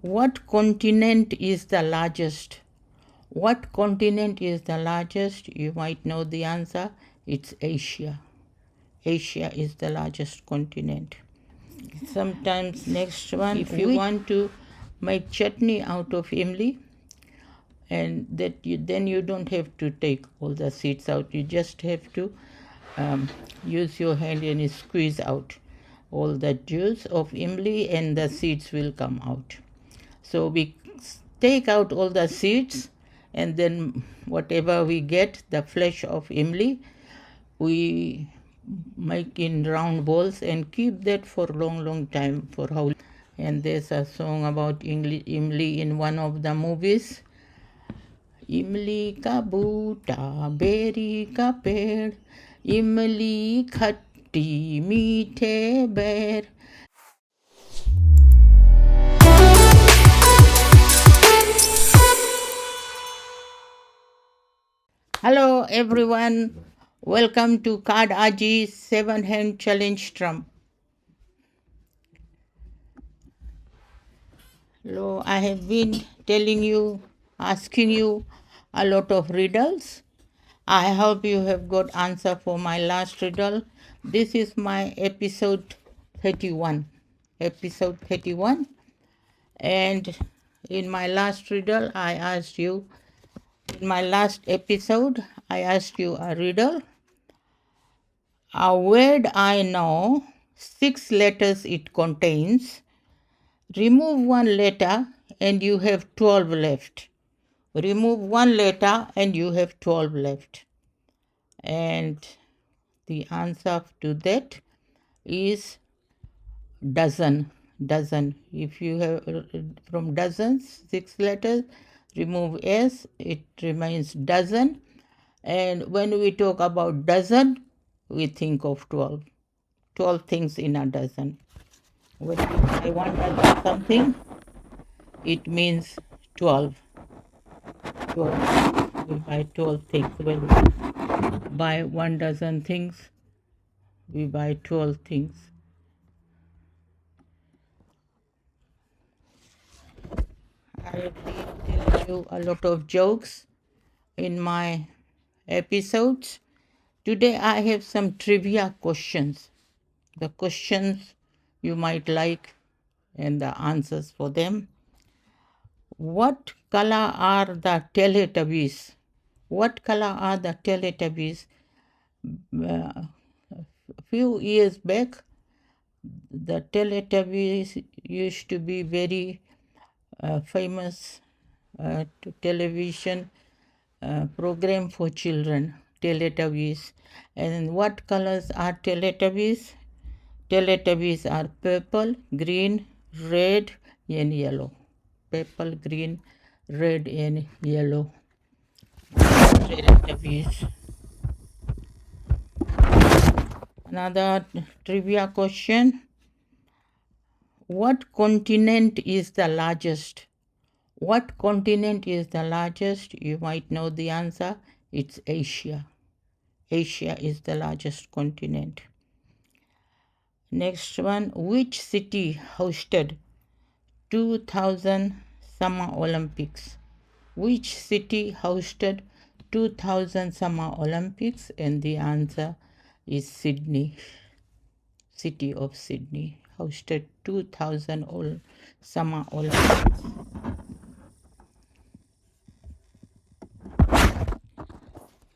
What continent is the largest? What continent is the largest? You might know the answer. It's Asia. Asia is the largest continent. Sometimes next one, if you want to make chutney out of imli, and then you don't have to take all the seeds out. You just have to use your hand and squeeze out all the juice of imli, and the seeds will come out. So we take out all the seeds, and then whatever we get, the flesh of imli, we make in round balls and keep that for long time. For how? And there's a song about imli in one of the movies. इमली का बूटा berry का पेड़ इमली खट्टी मीठे बैर. Hello everyone, welcome to Cardaji's 7-hand challenge drum. Hello, I have been asking you a lot of riddles. I hope you have got answer for my last riddle. This is my episode 31. And in my last riddle, in my last episode, I asked you a riddle. A word I know, 6 letters it contains. Remove one letter and you have 12 left. Remove one letter and you have 12 left. And the answer to that is dozen. If you have from dozens, 6 letters, remove S, it remains dozen. And when we talk about dozen, we think of 12. 12 things in a dozen. When we buy 1 dozen something, it means 12. 12. We buy 12 things. When we buy 1 dozen things, we buy 12 things. I have been telling you a lot of jokes in my episodes. Today I have some trivia questions. The questions you might like and the answers for them. What color are the Teletubbies? What color are the Teletubbies? A few years back, the Teletubbies used to be very famous television program for children, Teletubbies. And what colors are Teletubbies? Teletubbies are purple, green, red, and yellow. Purple, green, red, and yellow. Teletubbies. Another trivia question. What continent is the largest? What continent is the largest? You might know the answer. It's Asia. Asia is the largest continent. Next one. Which city hosted 2000 Summer Olympics? Which city hosted 2000 Summer Olympics? And the answer is Sydney. City of Sydney hosted 2000 Summer Olympics.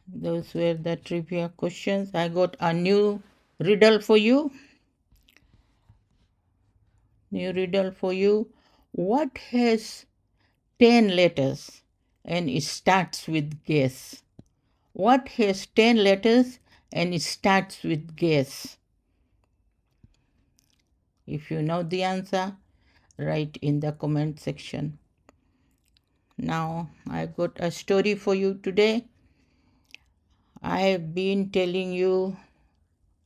Those were the trivia questions. I got a new riddle for you. What has 10 letters and it starts with guess? What has 10 letters and it starts with guess? If you know the answer, write in the comment section. Now, I got a story for you today. I have been telling you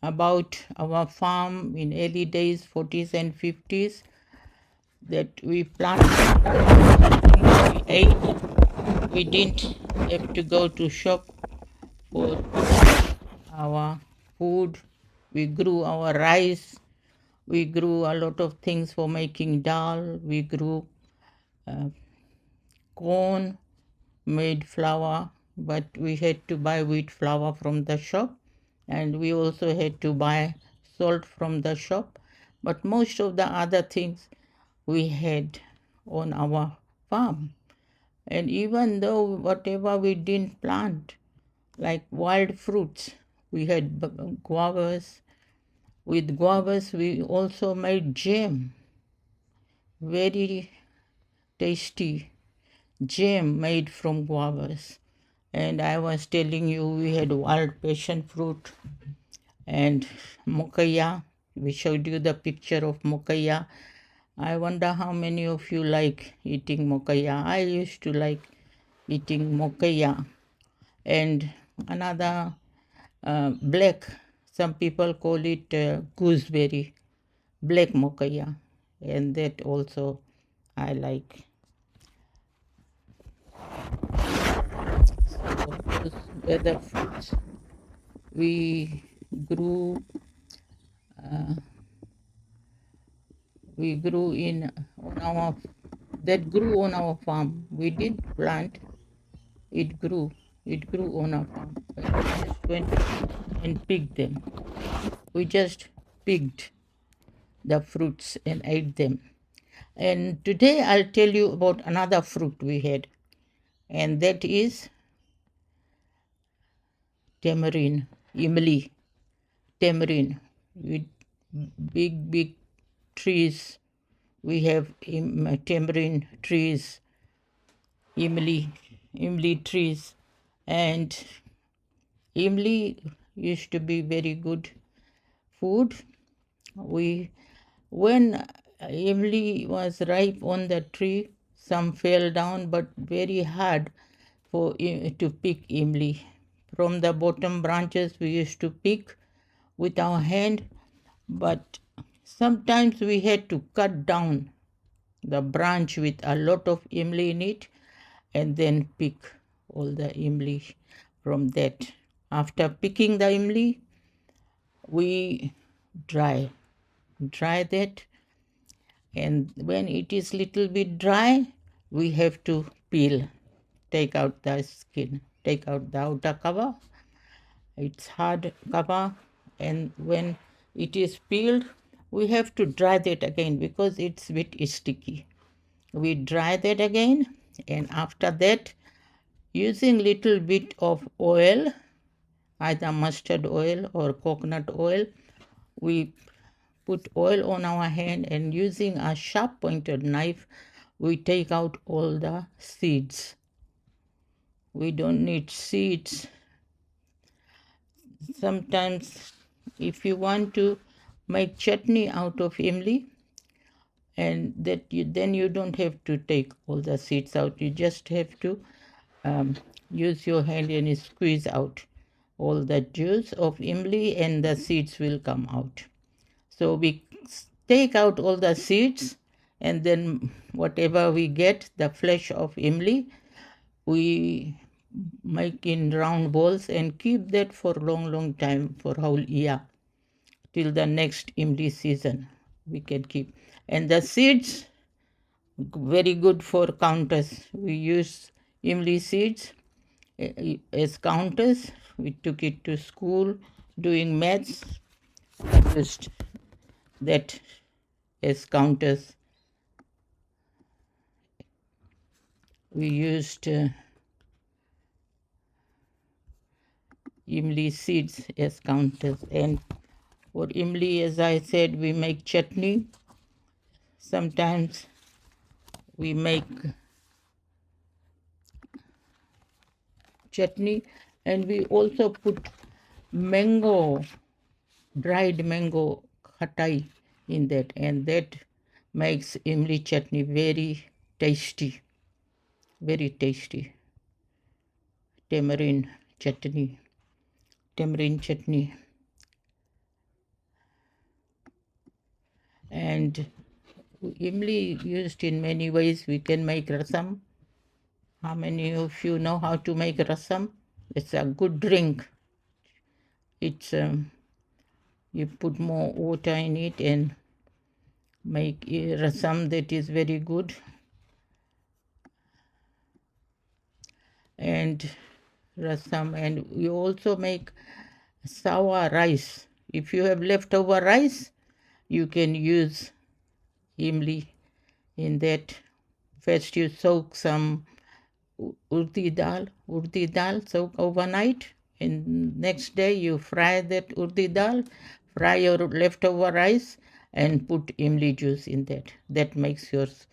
about our farm in early days, 40s and 50s, that we planted, we ate. We didn't have to go to shop for our food. We grew our rice. We grew a lot of things for making dal. We grew corn made flour, but we had to buy wheat flour from the shop, and we also had to buy salt from the shop. But most of the other things we had on our farm. And even though whatever we didn't plant, like wild fruits, we had guavas. With guavas, we also made jam, very tasty jam made from guavas. And I was telling you we had wild passion fruit and mokaya. We showed you the picture of mokaya. I wonder how many of you like eating mokaya. I used to like eating mokaya. And another black, some people call it gooseberry, black mokaya. And that also I like. So those were the fruits we grew. We grew in on our that grew on our farm. We did plant. It grew. It grew on our farm. We just went and picked them. We just picked the fruits and ate them. And today I'll tell you about another fruit we had, and that is tamarind, imli, tamarind, with big trees. We have tamarind trees, imli trees, and imli used to be very good food. When imli was ripe on the tree, some fell down, but very hard to pick imli. From the bottom branches we used to pick with our hand, but sometimes we had to cut down the branch with a lot of imli in it and then pick all the imli from that. After picking the imli, we dry that, and when it is little bit dry, we have to peel, take out the skin, take out the outer cover. It's hard cover, and when it is peeled, we have to dry that again because it's a bit sticky. We dry that again, and after that, using little bit of oil, either mustard oil or coconut oil, we put oil on our hand, and using a sharp pointed knife, we take out all the seeds. We don't need seeds. Sometimes if you want to make chutney out of imli, and then you don't have to take all the seeds out. You just have to use your hand and squeeze out all the juice of imli, and the seeds will come out. So we take out all the seeds, and then whatever we get, the flesh of imli, we make in round balls and keep that for long time, for whole year, till the next imli season we can keep. And the seeds, very good for counters. We use imli seeds as counters. We took it to school doing maths. We used that as counters. We used imli seeds as counters. And for imli, as I said, we make chutney. Sometimes we make chutney, and we also put mango, dried mango khatai in that, and that makes imli chutney very tasty, very tasty. Tamarind chutney. And imli used in many ways. We can make rasam. How many of you know how to make rasam? It's a good drink. It's you put more water in it and make rasam that is very good. and rasam, and we also make sour rice. If you have leftover rice, you can use imli in that. First you soak some urdi dal soak overnight, and next day you fry that urdi dal, fry your leftover rice, and put imli juice in that. That makes yours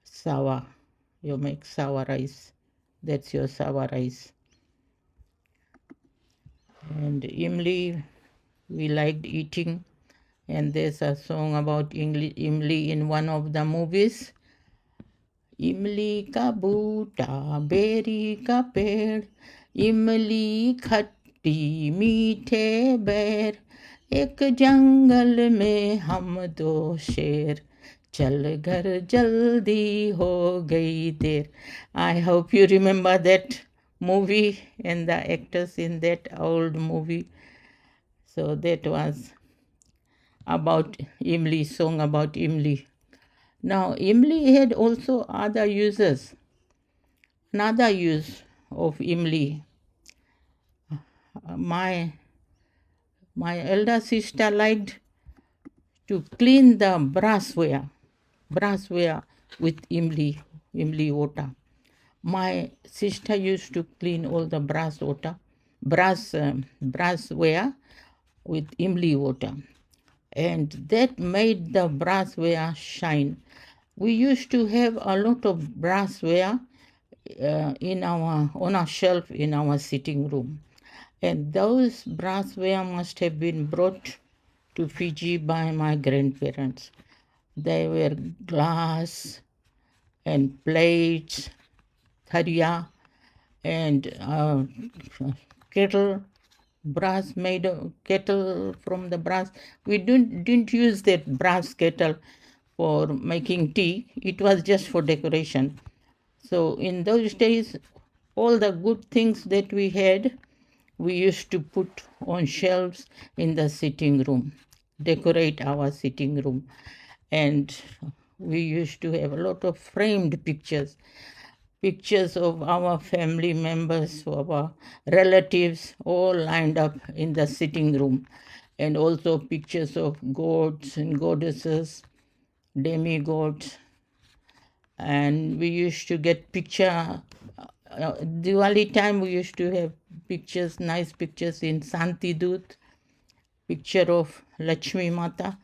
sour. You make sour rice. That's your sour rice. And imli, we liked eating. And there's a song about imli in one of the movies. इमली का बूटा berry का पेड़, इमली खट्टी मीठे बैर, एक जंगल में हम दो शेर, चल घर जल्दी हो गई देर. I hope you remember that movie and the actors in that old movie. So that was about Imli, song about Imli. Now, imli had also other uses. Another use of imli. My elder sister liked to clean the brassware with imli water. My sister used to clean all the brassware with imli water, and that made the brassware shine. We used to have a lot of brassware on a shelf in our sitting room, and those brassware must have been brought to Fiji by my grandparents. They were glass and plates, tharia, and kettle, brass made of kettle from the brass. We didn't use that brass kettle for making tea. It was just for decoration. So in those days, all the good things that we had, we used to put on shelves in the sitting room, decorate our sitting room. And we used to have a lot of framed pictures of our family members, of our relatives, all lined up in the sitting room, and also pictures of gods and goddesses, demigods. And we used to get Diwali time, we used to have nice pictures in Santi Dut, picture of Lakshmi Mata,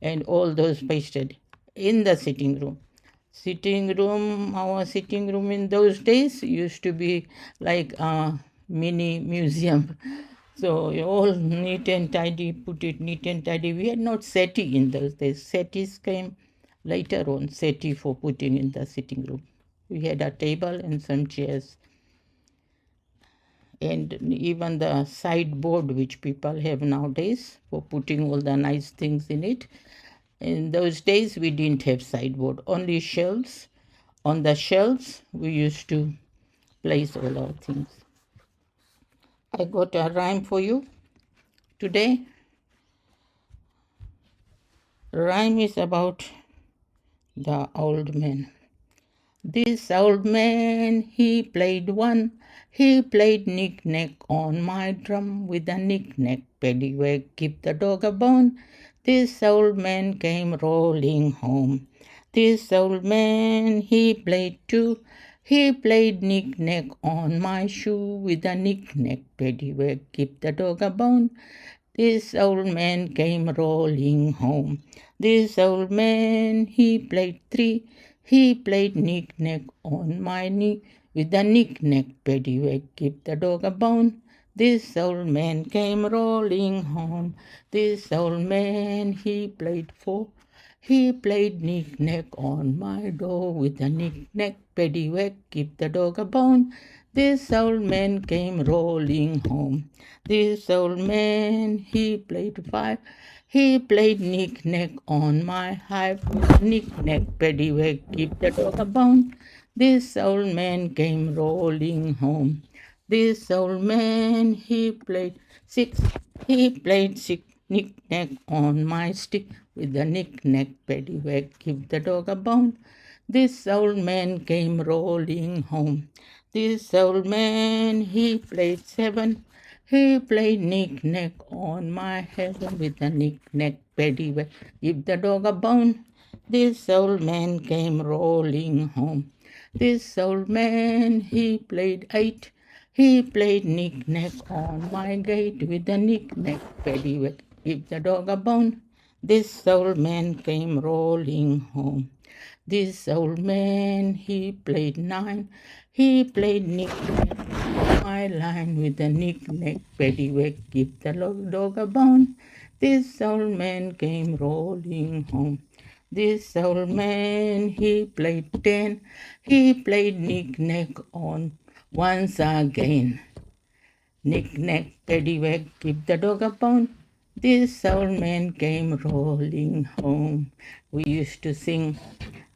and all those pasted in the sitting room. Our sitting room in those days used to be like a mini museum. So all neat and tidy, put it neat and tidy. We had not settee in those days. Settees came later on, settee for putting in the sitting room. We had a table and some chairs. And even the sideboard which people have nowadays for putting all the nice things in it. In those days, we didn't have sideboard, only shelves. On the shelves, we used to place all our things. I got a rhyme for you today. Rhyme is about the old man. This old man, he played knick-knack on my drum with a knick-knack, paddywhack, give the dog a bone. This old man came rolling home. This old man, he played knick-knack on my shoe with a knick-knack, paddywhack, give the dog a bone. This old man came rolling home. This old man, he played knick-knack on my knee with a knick-knack, paddywhack, give the dog a bone. This old man came rolling home. This old man, he played knick-knack on my door with a knick-knack, paddywhack, give the dog a bone. This old man came rolling home. This old man, he played knick-knack on my hive, knick-knack, paddywhack, give the dog a bone. This old man came rolling home. This old man, he played knick-knack on my stick with a knick-knack, paddywhack, give the dog a bone. This old man came rolling home. This old man, he played seven. He played knick-knack on my head with a knick-knack paddywhack. Give the dog a bone. This old man came rolling home. This old man, he played eight. He played knick-knack on my gate with a knick-knack paddywhack. Give the dog a bone. This old man came rolling home. This old man, he played nine. He played knick-knack my line with a knick-knack paddywhack. Give the dog a bone. This old man came rolling home. This old man, he played ten. He played knick-knack on once again. Knick-knack, paddywhack, give the dog a bone. This old man came rolling home. We used to sing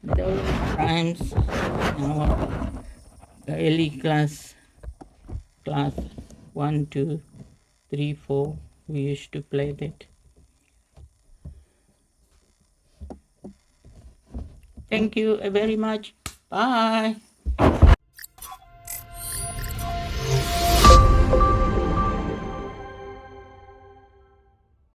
those rhymes in our early class 1, 2, 3, 4. We used to play that. Thank you very much. Bye.